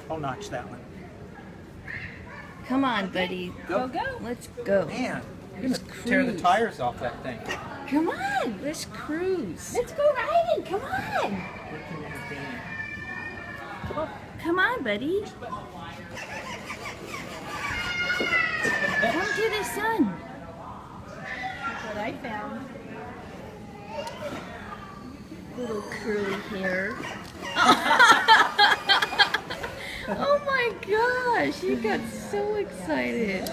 I'll notch that one. Come on, buddy. Go. Let's go. Man, you're gonna tear the cruise. tires off that thing. Come on. Let's cruise. Let's go riding. Come on. We can entertain it. Come on. Come on, buddy. Come to the sun. That's what I found. Little curly hair. Oh my gosh, you got so excited.